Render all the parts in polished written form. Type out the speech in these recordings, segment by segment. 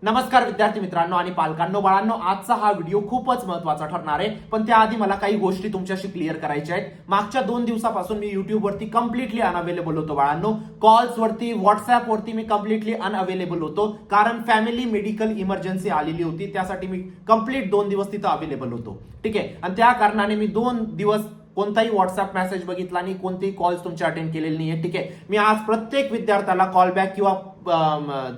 नमस्कार विद्यार्थी मित्रांनो आणि पालकांनो, बाळांनो, आजचा हा व्हिडिओ खूपच महत्त्वाचा ठरणार आहे. पण त्याआधी मला काही गोष्टी तुमच्याशी क्लिअर करायच्या आहेत. मागच्या 2 दिवसापासून मी YouTube वरती कम्प्लिटली अनअवेलेबल होतो बाळांनो. कॉल्स वरती, व्हॉट्सअप वरती मी कम्प्लिटली अनअवेलेबल होतो, कारण फॅमिली मेडिकल इमर्जन्सी आलेली होती. त्यासाठी मी कम्प्लीट 2 दिवस तिथं अवेलेबल होतो. ठीक आहे. आणि त्या कारणाने मी 2 दिवस कोणताही व्हॉट्सअप मेसेज बघितला नाही, कोणतेही कॉल्स तुमचे अटेंड केलेले नाहीये. ठीक आहे. मी आज प्रत्येक विद्यार्थ्याला कॉल बॅक किंवा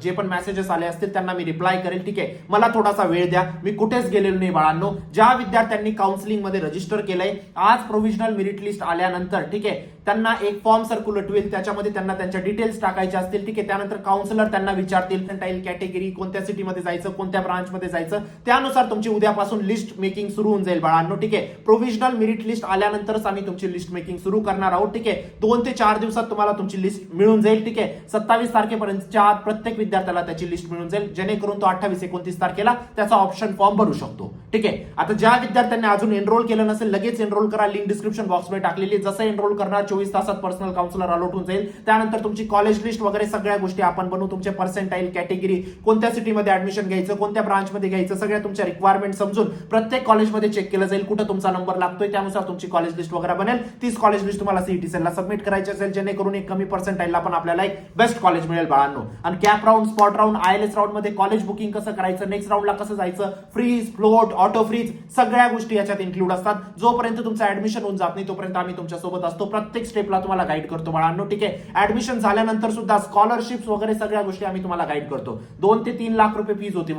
जे पण मेसेजेस आले असतील त्यांना मी रिप्लाय करेल. ठीक आहे. मला थोडासा वेळ द्या. मी कुठेच गेलेलो नाही बाळांनो. ज्या विद्यार्थ्यांनी काउन्सिलिंग मध्ये रजिस्टर केलंय, आज प्रोव्हिजनल मेरिट लिस्ट आल्यानंतर ठीक आहे, त्यांना एक फॉर्म सर्क्युलेट होईल. त्याच्यामध्ये त्यांना त्यांच्या डिटेल्स टाकायचे असतील. ठीक आहे. त्यानंतर काउन्सिलर त्यांना विचारतील कॅटेगरी, कोणत्या सिटीमध्ये जायचं, कोणत्या ब्रांचमध्ये जायचं. त्यानुसार तुमची उद्यापासून लिस्ट मेकिंग सुरू होऊन जाईल बाळांनो. ठीक आहे. प्रोव्हिजनल मेरिट लिस्ट आल्यानंतरच आम्ही तुमची लिस्ट मेकिंग सुरू करणार आहोत. ठीक आहे. 2 ते 4 दिवसात तुम्हाला तुमची लिस्ट मिळून जाईल. ठीक आहे. 27 तारखेपर्यंत प्रत्येक विद्यार्थ्याला त्याची लिस्ट मिळून जाईल, जेणेकरून तो 28-29 तारखेला त्याचा ऑप्शन फॉर्म भरू शकतो. ठीक आहे. आता ज्या विद्यार्थ्यांनी अजून एनरोल केलं नसेल, लगेच एनरोल करा. लिंक डिस्क्रिप्शन बॉक्समध्ये टाकलेली. जसं एनरोल करणार 24 तासात पर्सनल काउन्सिलर अलॉट होऊन जाईल. त्यानंतर तुमची कॉलेज लिस्ट वगैरे सगळ्या गोष्टी आपण बनवू. तुमचे पर्सेंटाईल, कॅटेगरी, कोणत्या सिटीमध्ये ऍडमिशन घ्यायचं, कोणत्या ब्रांचमध्ये घ्यायचं, सगळ्या तुमच्या रिक्वायरमेंट समजून प्रत्येक कॉलेजमध्ये चेक केलं जाईल कुठं तुमचा नंबर लागतोय. त्यानुसार तुमची कॉलेज लिस्ट वगैरे बनेल. तीच कॉलेज लिस्ट तुम्हाला सीईटी सेलला सबमिट करायची असेल, जेणेकरून एक कमी पर्सेंटाईलला पण आपल्याला एक बेस्ट कॉलेज मिळेल बाळांनो. आणि CAP round, spot round, ILS round मध्ये कॉलेज बुकिंग कसं करायचं, नेक्स्ट राऊंडला कसं जायचं, फ्रीज, फ्लोट, ऑटो फ्रीज, सगळ्या गोष्टी याच्यात इन्क्लूड असतात. जोपर्यंत तुमचं ऍडमिशन होऊन जात नाही तोपर्यंत आम्ही तुमच्या सोबत असतो. प्रत्येक स्टेपला तुम्हाला गाईड करतो बाळांनो. ठीक आहे. ऍडमिशन झाल्यानंतर सुद्धा स्कॉलरशिप्स वगैरे सगळ्या गोष्टी आम्ही तुम्हाला गाईड करतो. 2 ते 3 लाख रुपये फीज होती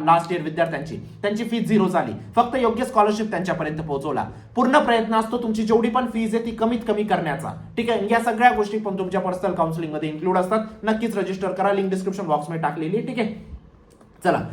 लास्ट इयर विद्यार्थ्यांची, त्यांची फीज 0 झाली. फक्त योग्य स्कॉलरशिप त्यांच्यापर्यंत पोहोचवला. पूर्ण प्रयत्न असतो तुमची जेवढी पण फीज आहे ती कमीत कमी करण्याचा. ठीक आहे. या सगळ्या गोष्टी पण तुमच्या पर्सनल काउन्सिलिंग मध्ये इन्क्लूड असतात. नक्कीच रजिस्टर करा. लिंक डिस्क्रिप्शन बॉक्समध्ये टाकलेली. ठीक आहे. चला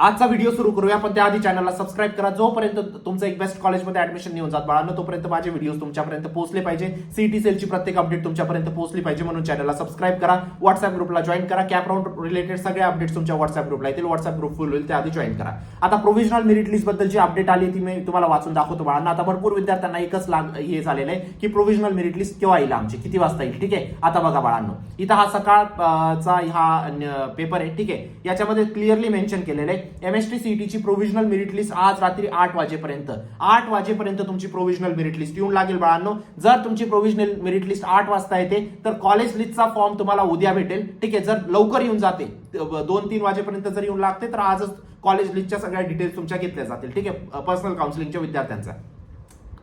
आजचा व्हिडिओ सुरू करूया, पण त्याआधी चॅनलला सबस्क्राईब करा. जोपर्यंत तुमचं एक बेस्ट कॉलेजमध्ये ऍडमिशन निघून जात बाळांनो, तोपर्यंत माझे व्हिडिओज तुमच्यापर्यंत पोहोचले पाहिजे. सीईटी सेलची प्रत्येक अपडेट तुमच्यापर्यंत पोहोचली पाहिजे, म्हणून चॅनलला सबस्क्राईब करा. व्हॉट्सअप ग्रुपला जॉईन करा. कॅप राऊंड रिलेटेड सगळे अपडेट्स तुमच्या व्हॉट्सअप ग्रुपला येतील. व्हॉट्सअप ग्रुप फुल होईल, त्याआधी जॉईन करा. आता प्रोव्हिजनल मेरिट लिस्ट बद्दल जी अपडेट आली ती मी तुम्हाला वाचून दाखवतो बाळांना. आता भरपूर विद्यार्थ्यांना एकच हे झालेलं आहे की प्रोव्हिजनल मेरिट लिस्ट केव्हा येईल, आमची किती वाजता येईल. ठीक आहे. आता बघा बाळांनो, इथं हा सकाळचा हा पेपर आहे. ठीक आहे. याच्यामध्ये क्लिअरली मेन्शन केलेलं आहे एमएसटी सीईटी ची प्रोव्हिजनल मेरिट लिस्ट आज रात्री 8 वाजेपर्यंत तुमची प्रोव्हिजनल मेरिट लिस्ट येऊन लागेल बाळांनो. जर तुमची प्रोव्हिजनल मेरिट लिस्ट 8 वाजता येते तर कॉलेज लिस्टचा फॉर्म तुम्हाला उद्या भेटेल. ठीक आहे. जर लवकर येऊन जाते, 2-3 वाजेपर्यंत जर येऊन लागते, तर आजच कॉलेज लिस्टच्या सगळ्या डिटेल्स तुमच्या घेतल्या जातील. ठीक आहे. पर्सनल काउन्सिलिंगच्या विद्यार्थ्यांचा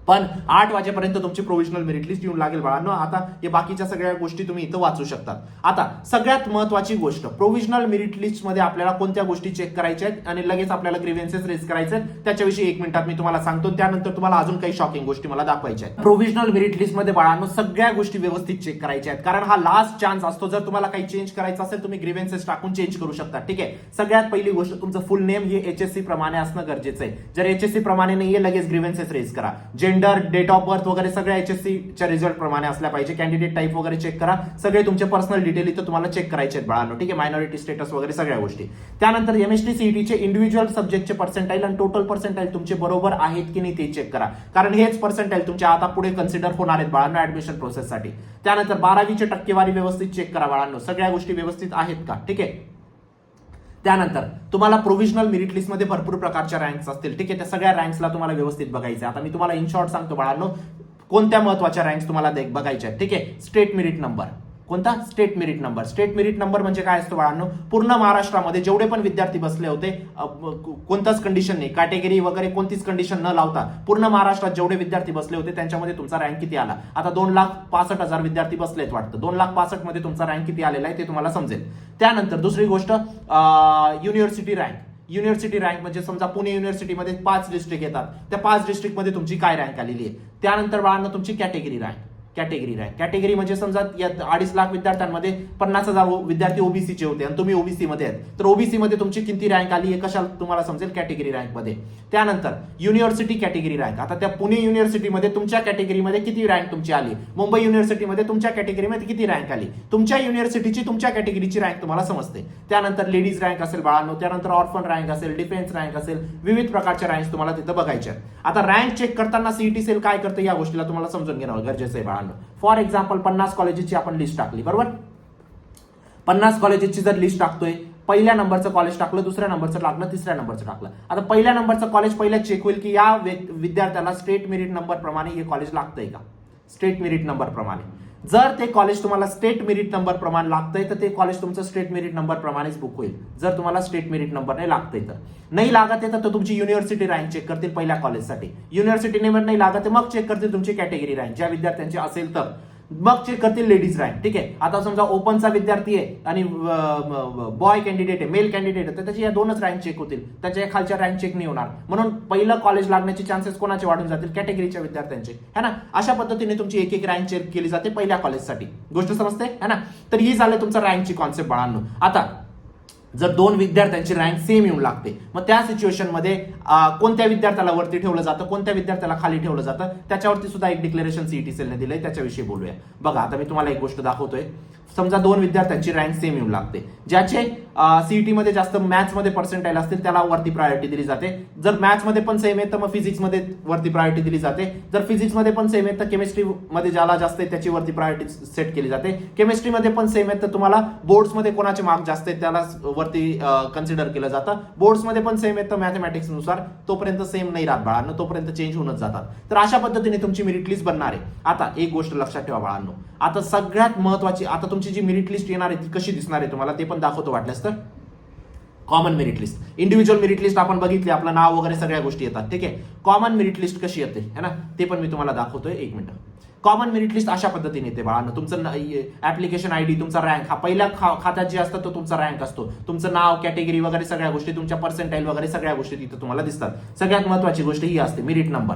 पण 8 वाजेपर्यंत तुमची प्रोव्हिजनल मेरिट लिस्ट येऊन लागेल बाळांनो. आता हे बाकीच्या सगळ्या गोष्टी तुम्ही इथं वाचू शकतात. आता सगळ्यात महत्वाची गोष्ट, प्रोव्हिजनल मेरिट लिस्ट मध्ये आपल्याला कोणत्या गोष्टी चेक करायच्या आहेत आणि लगेच आपल्याला ग्रीव्हन्सेस रेज करायचे आहेत, त्याच्याविषयी 1 मिनिटात मी तुम्हाला सांगतो. त्यानंतर तुम्हाला अजून काही शॉकिंग गोष्टी मला दाखवायच्या आहेत. प्रोव्हिजनल मेरिट लिस्ट मध्ये बाळांनो सगळ्या गोष्टी व्यवस्थित चेक करायच्या आहेत, कारण हा लास्ट चान्स असतो. जर तुम्हाला काही चेंज करायचं असेल तुम्ही ग्रीव्हन्सेस टाकून चेंज करू शकता. ठीक आहे. सगळ्यात पहिली गोष्ट, तुमचं फुल नेम हे एचएससी प्रमाणे असणं गरजेचं आहे. जर एचएससी प्रमाणे नाहीये, लगेच ग्रीव्हन्सेस रेज करा. जेंडर, डेट ऑफ बर्थ वगैरे सगळ्या एचएससी च्या रिझल्ट प्रमाणे असल्या पाहिजे. कॅन्डिडेट टाईप वगैरे चेक करा. सगळे तुमचे पर्सनल डिटेल इथं तुम्हाला चेक करायचे आहेत बाळांनो. ठीक आहे. मायनॉरिटी स्टेटस वगैरे सगळ्या गोष्टी. त्यानंतर एमएसटी सीईटीचे इंडिव्हिज्युअल सब्जेक्टचे पर्सेंटाईल आणि टोटल पर्सेंटाईल तुमचे बरोबर आहेत की नाही ते चेक करा, कारण हेच पर्सेंटाईल तुमच्या आता पुढे कन्सिडर होणार आहेत बाळांनो ऍडमिशन प्रोसेससाठी. त्यानंतर 12वीची टक्केवारी व्यवस्थित चेक करा बाळांनो. सगळ्या गोष्टी व्यवस्थित आहेत का. ठीक आहे. त्यानंतर तुम्हाला प्रोव्हिजनल मेरिट लिस्ट मध्ये भरपूर प्रकारच्या रँक्स असतील. ठीक आहे. त्या सगळ्या रँक्सला तुम्हाला व्यवस्थित बघायचं. आता मी तुम्हाला इन शॉर्ट सांगतो बाळांनो, कोणत्या महत्वाच्या रँक्स तुम्हाला बघायच्या आहेत. ठीक आहे. State merit number. कोणता? State merit number. State merit number म्हणजे काय असतो बाळांनो, पूर्ण महाराष्ट्रामध्ये जेवढे पण विद्यार्थी बसले होते, कोणताच कंडिशन नाही, कॅटेगरी वगैरे कोणतीच कंडिशन न लावता पूर्ण महाराष्ट्रात जेवढे विद्यार्थी बसले होते त्यांच्यामध्ये तुमचा रँक किती आला. आता 2,65,000 विद्यार्थी बसलेत वाटतं. 2,65,000 मध्ये तुमचा रँक किती आलेला आहे ते तुम्हाला समजेल. त्यानंतर दुसरी गोष्ट, युनिव्हर्सिटी रँक. युनिव्हर्सिटी रँक म्हणजे समजा पुणे युनिव्हर्सिटीमध्ये 5 डिस्ट्रिक्ट येतात, त्या 5 डिस्ट्रिक्टमध्ये तुमची काय रँक आलेली आहे. त्यानंतर बाळांनो तुमची कॅटेगरी रँक. कॅटेगरी म्हणजे समजा या 2.5 लाख विद्यार्थ्यांमध्ये 50,000 विद्यार्थी ओबीसीचे होते आणि तुम्ही ओबीसी मध्ये आहेत, तर ओबीसी मध्ये तुमची किती रँक आली हे कशाला तुम्हाला समजेल, कॅटेगरी रँक मध्ये. त्यानंतर युनिव्हर्सिटी कॅटेगरी रँक. आता त्या पुणे युनिव्हर्सिटीमध्ये तुमच्या कॅटेगरीमध्ये किती रँक तुमची आली, मुंबई युनिव्हर्सिटीमध्ये तुमच्या कॅटेगरीमध्ये किती रँक आली, तुमच्या युनिव्हर्सिटीची तुमच्या कॅटेगरीची रँक तुम्हाला समजते. त्यानंतर लेडीज रँक असेल बाळांनो, त्यानंतर ऑर्फन रँक असेल, डिफेन्स रँक असेल, विविध प्रकारच्या रँक तुम्हाला तिथं बघायच्या. आता रँक चेक करताना सीईटी सेल काय करते या गोष्टीला तुम्हाला समजून घेणं गरजेचं आहे बाळांनो. फॉर एक्झाम्पल 50 कॉलेजेसची आपण लिस्ट टाकली, बरोबर. 50 कॉलेजेसची जर लिस्ट टाकतोय, पहिल्या नंबरचं कॉलेज टाकलं, दुसऱ्या नंबरचं टाकलं, तिसऱ्या नंबरचं टाकलं. आता पहिल्या नंबरचं कॉलेज पहिल्या चेक होईल की या विद्यार्थ्याला स्टेट मेरिट नंबर प्रमाणे हे कॉलेज लागतंय का, स्टेट मेरिट नंबर प्रमाणे. जर ते कॉलेज तुम्हाला स्टेट मेरिट नंबर प्रमाणे लागतंय तर ते कॉलेज तुमचं स्टेट मेरिट नंबर प्रमाणेच बुक होईल. जर तुम्हाला स्टेट मेरिट नंबर नाही लागतंय तर, नाही लागत आहे तर तुमची युनिव्हर्सिटी रँक चेक करतील पहिल्या कॉलेजसाठी. युनिव्हर्सिटी नेमर नाही लागत मग चेक करतील तुमची कॅटेगरी रँक, ज्या विद्यार्थ्यांची असेल तर मग चेक करतील लेडीज रँक. ठीक आहे. आता समजा ओपनचा विद्यार्थी आहे आणि बॉय कॅन्डिडेट आहे, मेल कॅन्डिडेट आहे, तर त्याची या दोनच रँक चेक होतील, त्याच्या खालच्या रँक चेक नाही होणार. म्हणून पहिलं कॉलेज लागण्याचे चान्सेस कोणाचे वाढून जातील, कॅटेगरीच्या विद्यार्थ्यांचे, है ना. अशा पद्धतीने तुमची एक एक रँक चेक केली जाते पहिल्या कॉलेजसाठी. गोष्ट समजते, है ना. तर ही झाली तुमचं रँकची कॉन्सेप्ट बाळांनो. आता जर दोन विद्यार्थ्यांची रँक सेम येऊन लागते, मग त्या सिच्युएशन मध्ये कोणत्या विद्यार्थ्याला वरती ठेवलं जातं, कोणत्या विद्यार्थ्याला खाली ठेवलं जातं, त्याच्यावरती सुद्धा एक डिक्लेरेशन सीईटी सेलने दिलंय, त्याच्याविषयी बोलूया. बघा आता मी तुम्हाला एक गोष्ट दाखवतोय. समजा दोन विद्यार्थ्यांची रँक सेम येऊन लागते, ज्याचे सीईटी मध्ये जास्त मॅथ्स मध्ये पर्सेंटाईल असतील त्याला वरती प्रायोरिटी दिली जाते. जर मॅथ्स मध्ये पण सेम आहे तर मग फिजिक्स मध्ये वरती प्रायोरिटी दिली जाते. जर फिजिक्स मध्ये पण सेम आहे तर केमिस्ट्री मध्ये ज्याला जास्त आहे त्याची वरती प्रायोरिटी सेट केली जाते. केमिस्ट्री मध्ये पण सेम आहे तर तुम्हाला बोर्ड्स मध्ये कोणाचे मार्क जास्त आहेत त्याला वरती कन्सिडर केलं जातं. बोर्ड्स मध्ये पण सेम आहे तर मॅथमॅटिक्स नुसार तोपर्यंत सेम नाही राहत बाळांनो, तोपर्यंत चेंज होऊनच जातात. तर अशा पद्धतीने तुमची मेरिट लिस्ट बनणार आहे. आता एक गोष्ट लक्षात ठेवा बाळांनो, आता सगळ्यात महत्वाची, आता तुमची जी मेरिट लिस्ट येणार आहे ती कशी दिसणार आहे तुम्हाला ते पण दाखवतो वाटल्यास तर. Common merit list, individual merit list आपण बघितली, आपलं नाव वगैरे सगळ्या गोष्टी येतात. ठीक आहे. कॉमन मेरिट लिस्ट कशी येते है ना, ते पण मी तुम्हाला दाखवतोय. एक मिनिट. कॉमन मेरिट लिस्ट अशा पद्धतीने येते बाळांनो. तुमचं ऍप्लिकेशन आयडी, तुमचा रँक, हा पहिल्या खात्यात जे असतं तो तुमचा रँक असतो. तुमचं नाव, कॅटेगरी वगैरे सगळ्या गोष्टी, तुमच्या पर्सेंटाईल वगैरे सगळ्या गोष्टी तिथे तुम्हाला दिसतात. सगळ्यात महत्वाची गोष्ट ही असते मेरिट नंबर.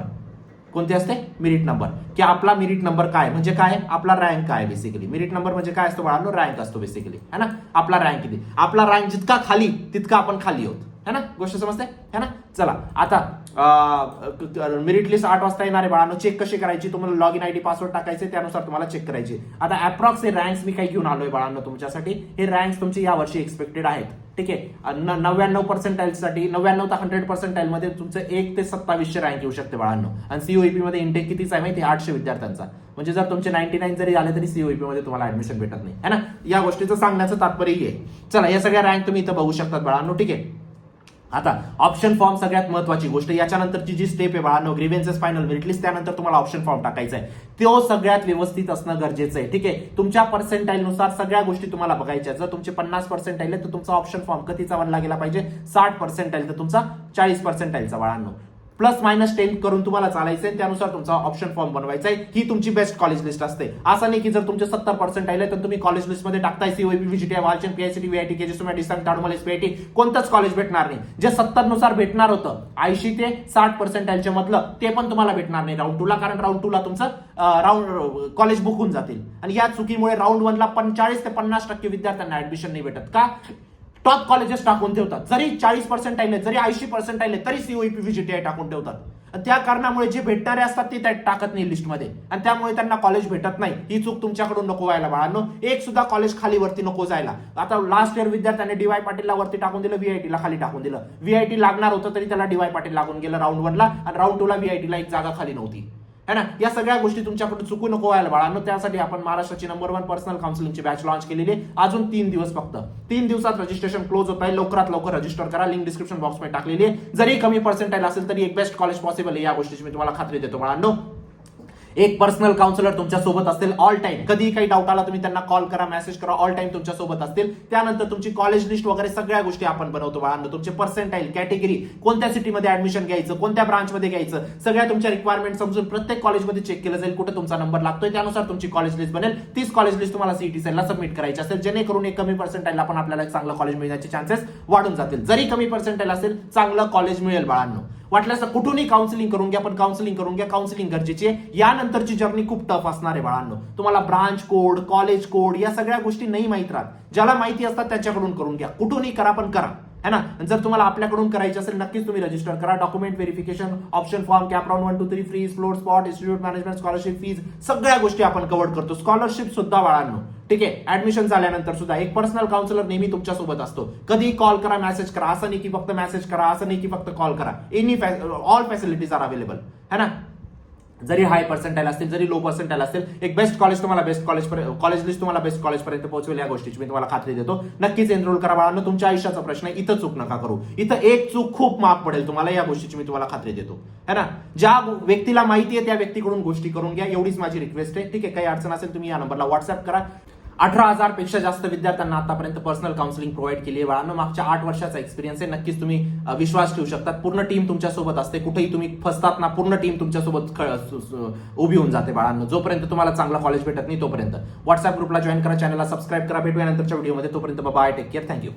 कोणते असते, मेरिट नंबर, की आपला मेरिट नंबर काय म्हणजे काय, आपला रँक काय. बेसिकली मेरिट नंबर म्हणजे काय असतो बाळांनो, रँक असतो बेसिकली, है ना. आपला रँक किती, आपला रँक जितका खाली तितका आपण खाली आहोत, है ना. गोष्ट समजते, है ना. चला आता मेरिट लिस्ट 8 वाजता येणार आहे बाळांनो. चेक कशी करायची, तुम्हाला लॉग इन आयडी पासवर्ड टाकायचे, त्यानुसार तुम्हाला चेक करायची. आता अप्रॉक्स हे रँक्स मी काही घेऊन आलोय बाळांनो तुमच्यासाठी. हे रँक्स तुमचे या वर्षी एक्सपेक्टेड आहेत. ठीक आहे. 99 पर्सेंटाईल साठी, 99 ते 100 पर्सेंटाईल मध्ये तुमचं 1 ते 2700 रँक येऊ शकते बाळांनो. आणि सीओईपी मध्ये इंटेक कितीच आहे माहिती, 800 विद्यार्थ्यांचा. म्हणजे जर तुमचे 99 जरी झाले तरी सीओईपी मध्ये तुम्हाला ऍडमिशन भेटत नाही, है ना. या गोष्टीचं सांगण्याचं तात्पर्य आहे. चला या सगळ्या रँक तुम्ही इथं बघू शकतात बाळांनो. ठीक आहे. आता ऑप्शन फॉर्म सगळ्यात महत्वाची गोष्ट. याच्यानंतरची जी स्टेप आहे बाळांनो, ग्रीव्हन्सेस फायनल मेरिट लिस्ट, त्यानंतर तुम्हाला ऑप्शन फॉर्म टाकायचा आहे. तो सगळ्यात व्यवस्थित असणं गरजेचं आहे. ठीक आहे. तुमच्या पर्सेंटाईल नुसार सगळ्या गोष्टी तुम्हाला बघायच्या. जर तुमचे 50 पर्सेंटाईल आहे तर तुमचा ऑप्शन फॉर्म कितीचा बनला गेला पाहिजे, 60 पर्सेंटाईल तर तुमचा 40 पर्सेंटाईलचा बाळांनो. प्लस मायनस 10 करून तुम्हाला चालायचंय, त्यानुसार तुमचा ऑप्शन फॉर्म बनवायचा आहे. ही तुमची बेस्ट कॉलेज लिस्ट असते. असं नाही की जर तुमचे 70 पर्सेंटाईल आहे तर तुम्ही कॉलेज लिस्ट मध्ये टाकताय COEP, VJTI, Walchand, PICT, VIT, केजीएसयूमॅट, distant, टाडोमल, एसपीआयटी, कोणतंच कॉलेज भेटणार नाही. जे 70 नुसार भेटणार होतं 80 ते 60 पर्सेंटाईलच्या मधलं, ते पण तुम्हाला भेटणार नाही राऊंड 2 ला, कारण राऊंड 2 ला तुमचं राऊंड कॉलेज बुक होऊन जातील. आणि या चुकीमुळे राऊंड 1 ला 45 ते 50% विद्यार्थ्यांना ऍडमिशन नाही भेटत. का, टॉप कॉलेजेस टाकून ठेवतात. जरी 40 पर्सेंटाईल आहे, जरी 80 पर्सेंटाईल आहे, तरी सीओईपी, व्हीजीटीआय टाकून ठेवतात. त्या कारणामुळे जे भेटणारे असतात ते त्यात टाकत नाही लिस्टमध्ये, आणि त्यामुळे त्यांना कॉलेज भेटत नाही. ही चूक तुमच्याकडून नको व्हायला बाळांनो. एक सुद्धा कॉलेज खाली वरती नको जायला. आता लास्ट इयर विद्यार्थ्यांनी डीवाय पाटीलला वरती टाकून दिलं, व्हीआयटीला खाली टाकून दिलं. व्हीआयटी लागणार होतं तरी त्याला डीवाय पाटील लागून गेलं राऊंड 1 ला, आणि राऊंड 2 ला व्हीआयटीला एक जागा खाली नव्हती, है ना. या सगळ्या गोष्टी तुमच्याकडून चुकू नको व्हायला बाळांनो. त्यासाठी आपण महाराष्ट्राची नंबर 1 पर्सनल काउन्सिलिंगची बॅच लॉन्च केलेली आहे. अजून 3 दिवस फक्त, 3 दिवसात रजिस्ट्रेशन क्लोज होत आहे. लवकरात लवकर रजिस्टर करा. लिंक डिस्क्रिप्शन बॉक्स मध्ये टाकलेली आहे. जरी कमी पर्सेंटाईल असेल तरी एक बेस्ट कॉलेज पॉसिबल आहे, या गोष्टीची मी तुम्हाला खात्री देतो बाळांनो. एक पर्सनल काउन्सिलर तुमच्या सोबत असतील ऑल टाइम. कधी काही डाऊट आला तुम्ही त्यांना कॉल करा, मेसेज करा, ऑल टाइम तुमच्या सोबत असतील. त्यानंतर तुमची कॉलेज लिस्ट वगैरे सगळ्या गोष्टी आपण बनवतो बाळांनो. तुमचे पर्सेंटाईल, कॅटेगरी, कोणत्या सिटीमध्ये ऍडमिशन घ्यायचं, कोणत्या ब्रांचमध्ये घ्यायचं, सगळ्या तुमच्या रिक्वायरमेंट समजून प्रत्येक कॉलेजमध्ये चेक केलं जाईल कुठे तुमचा नंबर लागतोय. त्यानुसार तुमची कॉलेज लिस्ट बनेल. तीच कॉलेज लिस्ट तुम्हाला सीईटी सेलला सबमिट करायची असेल, जेणेकरून एक कमी पर्सेंटाईल आपण आपल्याला एक चांगलं कॉलेज मिळण्याचे चान्सेस वाढून जातील. जरी कमी पर्सेंटाईल असेल चांगलं कॉलेज मिळेल बाळांनो. वाटल्यास कुठूनही काउन्सिलिंग करून घ्या, पण काउन्सिलिंग करून घ्या. काउन्सिलिंग गरजेची आहे. यानंतरची जर्नी खूप टफ असणार आहे बाळांनो. तुम्हाला ब्रांच कोड, कॉलेज कोड या सगळ्या गोष्टी नाही माहित राहत. ज्याला माहिती असतात त्याच्याकडून करून घ्या. कुठूनही करा पण करा, है ना. जर तुम्हाला आपल्याकडून करायचं असेल नक्कीच तुम्ही रजिस्टर करा. Document verification, option form, CAP round 1 2 3 freeze, float spot, institute management, scholarship fees, सगळ्या गोष्टी आपण कव्हर करतो. स्कॉलरशिप सुद्धा बाळांनो. ठीक आहे. ऍडमिशन झाल्यानंतर सुद्धा एक पर्सनल काउन्सिलर नेहमी तुमच्या सोबत असतो. कधी कॉल करा, मेसेज करा. असं नाही की फक्त मेसेज करा, असं नाही की फक्त कॉल करा. Any all facilities are available, है ना. जरी हाय पर्सेंटाईल असतील, जरी लो पर्सेंटाईल असतील, एक बेस्ट कॉलेज तुम्हाला बेस्ट कॉलेज लिस्ट तुम्हाला बेस्ट कॉलेजपर्यंत पोहोचवेल या गोष्टीची मी तुम्हाला खात्री देतो. नक्कीच एनरोल करा बाळांनो. तुमच्या आयुष्याचा प्रश्न आहे, इथं चूक नका करू. इथं एक चूक खूप माफ पडेल तुम्हाला, या गोष्टीची मी तुम्हाला खात्री देतो, है ना. ज्या व्यक्तीला माहिती आहे त्या व्यक्तीकडून गोष्टी करून घ्या, एवढीच माझी रिक्वेस्ट आहे. ठीक आहे, काही अडचण असेल तुम्ही या नंबरला व्हॉट्सअप करा. 18,000 पेक्षा जास्त विद्यार्थ्यांना आतापर्यंत पर्सनल काउन्सिलिंग प्रोव्हाइड केली आहे बाळांनो. मागच्या 8 वर्षाचा एक्सपिरियन्स आहे. नक्कीच तुम्ही विश्वास ठेवू शकतात. पूर्ण टीम तुमच्यासोबत असते. कुठेही तुम्ही फसतात ना, पूर्ण टीम तुमच्यासोबत उभी होऊन जाते बाळांनो. जोपर्यंत तुम्हाला चांगला कॉलेज भेटत नाही तोपर्यंत. व्हॉट्सअप ग्रुपला जॉईन करा, चॅनलला सबस्क्राईब करा. भेटूया नंतरच्या व्हिडिओमध्ये. तोपर्यंत बाय, टेक केअर, थँक्यू.